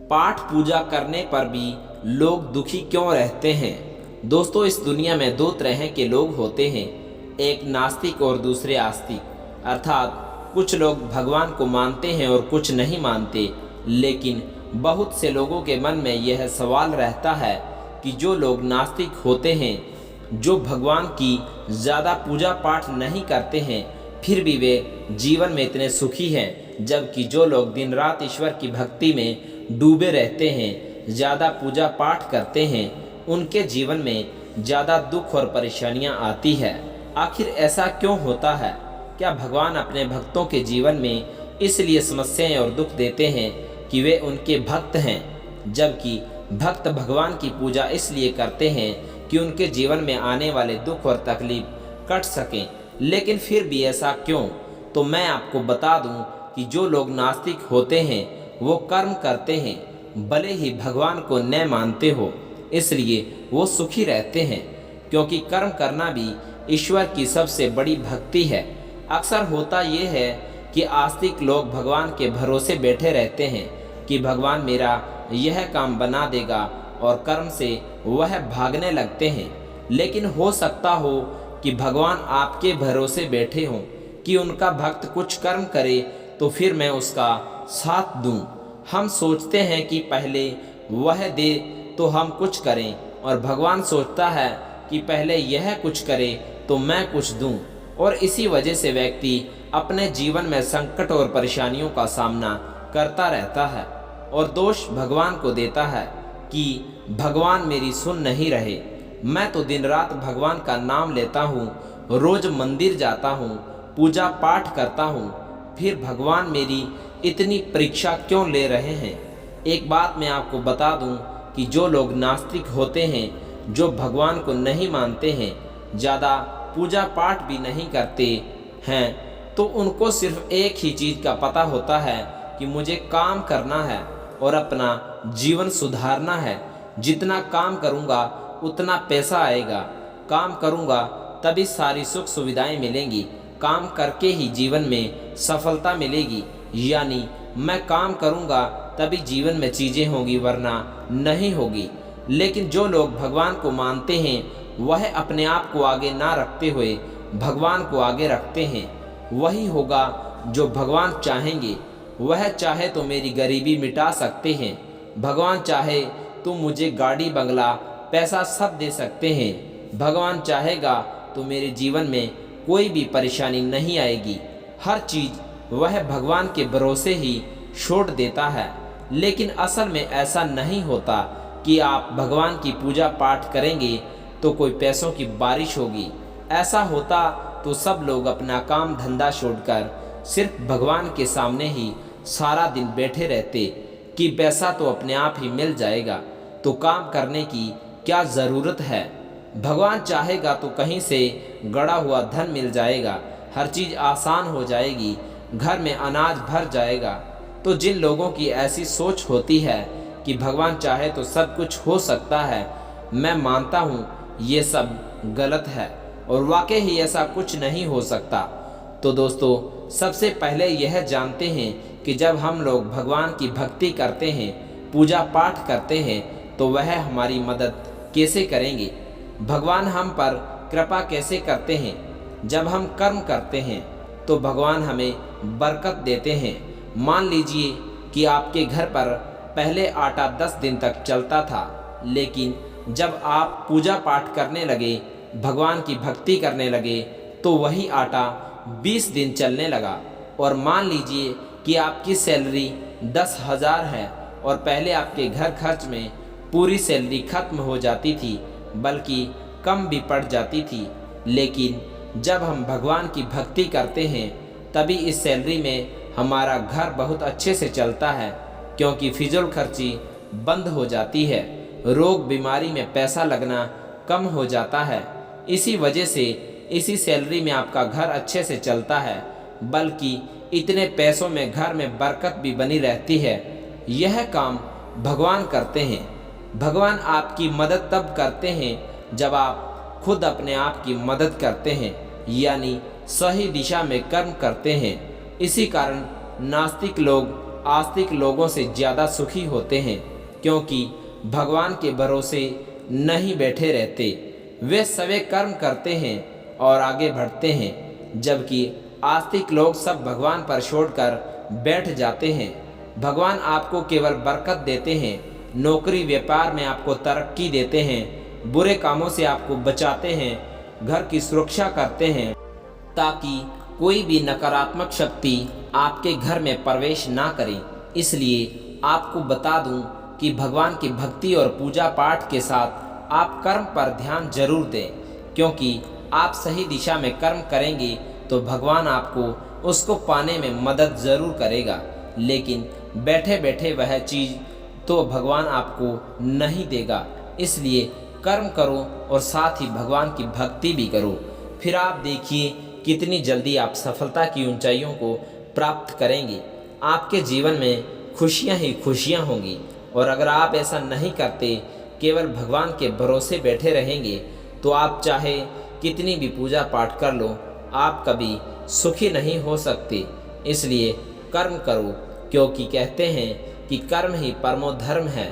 पाठ पूजा करने पर भी लोग दुखी क्यों रहते हैं? दोस्तों, इस दुनिया में दो तरह के लोग होते हैं, एक नास्तिक और दूसरे आस्तिक। अर्थात कुछ लोग भगवान को मानते हैं और कुछ नहीं मानते। लेकिन बहुत से लोगों के मन में यह सवाल रहता है कि जो लोग नास्तिक होते हैं, जो भगवान की ज़्यादा पूजा पाठ नहीं करते हैं, फिर भी वे जीवन में इतने सुखी हैं, जबकि जो लोग दिन रात ईश्वर की भक्ति में डूबे रहते हैं, ज़्यादा पूजा पाठ करते हैं, उनके जीवन में ज़्यादा दुख और परेशानियां आती है। आखिर ऐसा क्यों होता है? क्या भगवान अपने भक्तों के जीवन में इसलिए समस्याएं और दुख देते हैं कि वे उनके भक्त हैं, जबकि भक्त भगवान की पूजा इसलिए करते हैं कि उनके जीवन में आने वाले दुख और तकलीफ कट सकें? लेकिन फिर भी ऐसा क्यों? तो मैं आपको बता दूं कि जो लोग नास्तिक होते हैं वो कर्म करते हैं, भले ही भगवान को न मानते हो, इसलिए वो सुखी रहते हैं, क्योंकि कर्म करना भी ईश्वर की सबसे बड़ी भक्ति है। अक्सर होता ये है कि आस्तिक लोग भगवान के भरोसे बैठे रहते हैं कि भगवान मेरा यह काम बना देगा, और कर्म से वह भागने लगते हैं। लेकिन हो सकता हो कि भगवान आपके भरोसे बैठे हों कि उनका भक्त कुछ कर्म करे तो फिर मैं उसका साथ दूं। हम सोचते हैं कि पहले वह दे तो हम कुछ करें, और भगवान सोचता है कि पहले यह कुछ करे तो मैं कुछ दूं। और इसी वजह से व्यक्ति अपने जीवन में संकट और परेशानियों का सामना करता रहता है और दोष भगवान को देता है कि भगवान मेरी सुन नहीं रहे। मैं तो दिन रात भगवान का नाम लेता हूँ, रोज मंदिर जाता हूँ, पूजा पाठ करता हूँ, फिर भगवान मेरी इतनी परीक्षा क्यों ले रहे हैं? एक बात मैं आपको बता दूँ कि जो लोग नास्तिक होते हैं, जो भगवान को नहीं मानते हैं, ज़्यादा पूजा पाठ भी नहीं करते हैं, तो उनको सिर्फ एक ही चीज़ का पता होता है कि मुझे काम करना है और अपना जीवन सुधारना है। जितना काम करूँगा उतना पैसा आएगा, काम करूँगा तभी सारी सुख सुविधाएं मिलेंगी, काम करके ही जीवन में सफलता मिलेगी। यानी मैं काम करूँगा तभी जीवन में चीज़ें होंगी, वरना नहीं होगी। लेकिन जो लोग भगवान को मानते हैं वह अपने आप को आगे ना रखते हुए भगवान को आगे रखते हैं। वही होगा जो भगवान चाहेंगे। वह चाहे तो मेरी गरीबी मिटा सकते हैं, भगवान चाहे तो मुझे गाड़ी बंगला पैसा सब दे सकते हैं, भगवान चाहेगा तो मेरे जीवन में कोई भी परेशानी नहीं आएगी। हर चीज़ वह भगवान के भरोसे ही छोड़ देता है। लेकिन असल में ऐसा नहीं होता कि आप भगवान की पूजा पाठ करेंगे तो कोई पैसों की बारिश होगी। ऐसा होता तो सब लोग अपना काम धंधा छोड़कर सिर्फ भगवान के सामने ही सारा दिन बैठे रहते कि पैसा तो अपने आप ही मिल जाएगा, तो काम करने की क्या ज़रूरत है? भगवान चाहेगा तो कहीं से गड़ा हुआ धन मिल जाएगा, हर चीज़ आसान हो जाएगी, घर में अनाज भर जाएगा। तो जिन लोगों की ऐसी सोच होती है कि भगवान चाहे तो सब कुछ हो सकता है, मैं मानता हूँ ये सब गलत है और वाकई ही ऐसा कुछ नहीं हो सकता। तो दोस्तों, सबसे पहले यह जानते हैं कि जब हम लोग भगवान की भक्ति करते हैं, पूजा पाठ करते हैं, तो वह हमारी मदद कैसे करेंगे? भगवान हम पर कृपा कैसे करते हैं? जब हम कर्म करते हैं तो भगवान हमें बरकत देते हैं। मान लीजिए कि आपके घर पर पहले आटा 10 दिन तक चलता था, लेकिन जब आप पूजा पाठ करने लगे, भगवान की भक्ति करने लगे, तो वही आटा 20 दिन चलने लगा। और मान लीजिए कि आपकी सैलरी 10,000 है और पहले आपके घर खर्च में पूरी सैलरी खत्म हो जाती थी, बल्कि कम भी पड़ जाती थी। लेकिन जब हम भगवान की भक्ति करते हैं तभी इस सैलरी में हमारा घर बहुत अच्छे से चलता है, क्योंकि फिजूल खर्ची बंद हो जाती है, रोग बीमारी में पैसा लगना कम हो जाता है। इसी वजह से इसी सैलरी में आपका घर अच्छे से चलता है, बल्कि इतने पैसों में घर में बरकत भी बनी रहती है। यह काम भगवान करते हैं। भगवान आपकी मदद तब करते हैं जब आप खुद अपने आप की मदद करते हैं, यानी सही दिशा में कर्म करते हैं। इसी कारण नास्तिक लोग आस्तिक लोगों से ज़्यादा सुखी होते हैं, क्योंकि भगवान के भरोसे नहीं बैठे रहते। वे सवे कर्म करते हैं और आगे बढ़ते हैं, जबकि आस्तिक लोग सब भगवान पर छोड़कर बैठ जाते हैं। भगवान आपको केवल बरकत देते हैं, नौकरी व्यापार में आपको तरक्की देते हैं, बुरे कामों से आपको बचाते हैं, घर की सुरक्षा करते हैं, ताकि कोई भी नकारात्मक शक्ति आपके घर में प्रवेश ना करे। इसलिए आपको बता दूं कि भगवान की भक्ति और पूजा पाठ के साथ आप कर्म पर ध्यान जरूर दें, क्योंकि आप सही दिशा में कर्म करेंगे तो भगवान आपको उसको पाने में मदद ज़रूर करेगा। लेकिन बैठे बैठे वह चीज़ तो भगवान आपको नहीं देगा। इसलिए कर्म करो और साथ ही भगवान की भक्ति भी करो, फिर आप देखिए कितनी जल्दी आप सफलता की ऊंचाइयों को प्राप्त करेंगे। आपके जीवन में खुशियां ही खुशियां होंगी। और अगर आप ऐसा नहीं करते, केवल भगवान के भरोसे बैठे रहेंगे, तो आप चाहे कितनी भी पूजा पाठ कर लो, आप कभी सुखी नहीं हो सकते। इसलिए कर्म करो, क्योंकि कहते हैं कि कर्म ही परमो धर्म है।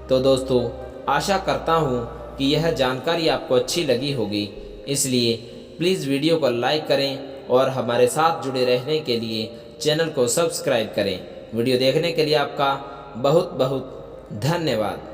तो दोस्तों, आशा करता हूँ कि यह जानकारी आपको अच्छी लगी होगी। इसलिए प्लीज़ वीडियो को लाइक करें और हमारे साथ जुड़े रहने के लिए चैनल को सब्सक्राइब करें। वीडियो देखने के लिए आपका बहुत बहुत धन्यवाद।